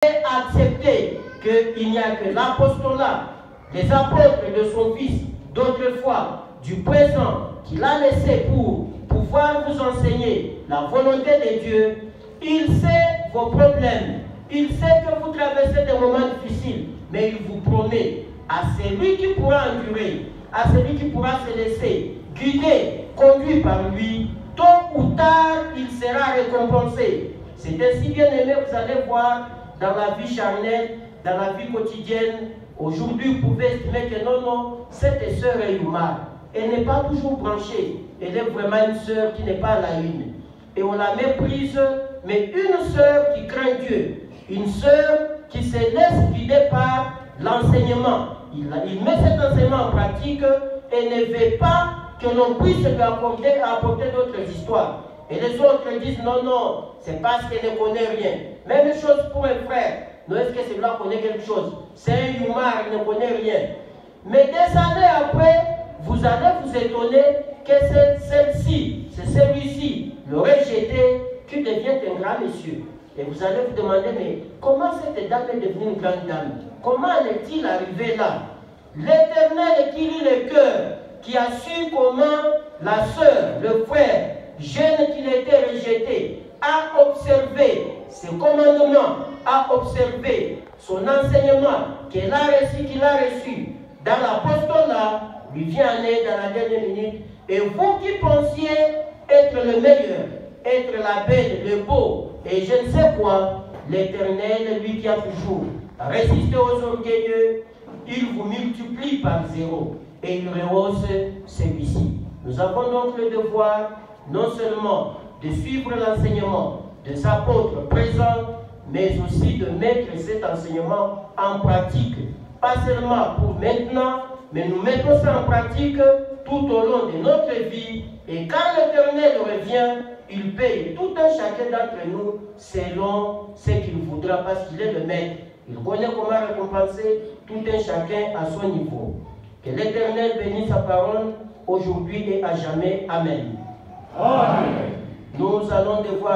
accepter qu'il n'y a que l'apostolat, les apôtres de son Fils d'autrefois, du présent, qu'il a laissé pour pouvoir vous enseigner la volonté de Dieu. Il sait vos problèmes, il sait que vous traversez des moments difficiles, mais il vous promet à celui qui pourra endurer, à celui qui pourra se laisser guider, conduit par lui, tôt ou tard, il sera récompensé. C'est ainsi, bien aimé, vous allez voir dans la vie charnelle, dans la vie quotidienne. Aujourd'hui, vous pouvez estimer que non, cette sœur est humaine. Elle n'est pas toujours branchée. Elle est vraiment une sœur qui n'est pas à la une. Et on la méprise, mais une sœur qui craint Dieu. Une sœur qui se laisse guider par l'enseignement. Il met cet enseignement en pratique et ne veut pas que l'on puisse lui apporter d'autres histoires. Et les autres disent non, c'est parce qu'elle ne connaît rien. Même chose pour un frère. Non, est-ce que celui-là connaît quelque chose? C'est un humain, il ne connaît rien. Mais des années après, vous allez vous étonner que celle-ci, c'est celui-ci, le rejeté, qui devient un grand monsieur. Et vous allez vous demander, mais comment cette dame est devenue une grande dame? Comment est-il arrivé là? L'Éternel qui lit le cœur, qui a su comment la sœur, le frère, jeune qu'il était rejeté, a observé ses commandements, a observé son enseignement qu'il a reçu dans l'apostolat, lui vient en aide dans la dernière minute. Et vous qui pensiez être le meilleur, être la belle, le beau, et je ne sais quoi, l'Éternel, lui qui a toujours résisté aux orgueilleux, il vous multiplie par zéro et il rehausse celui-ci. Nous avons donc le devoir non seulement de suivre l'enseignement des apôtres présents, mais aussi de mettre cet enseignement en pratique. Pas seulement pour maintenant, mais nous mettons ça en pratique tout au long de notre vie. Et quand l'Éternel revient, il paye tout un chacun d'entre nous selon ce qu'il voudra, parce qu'il est le maître. Il connaît comment récompenser tout un chacun à son niveau. Que l'Éternel bénisse sa parole aujourd'hui et à jamais. Amen. Amen. Nous allons devoir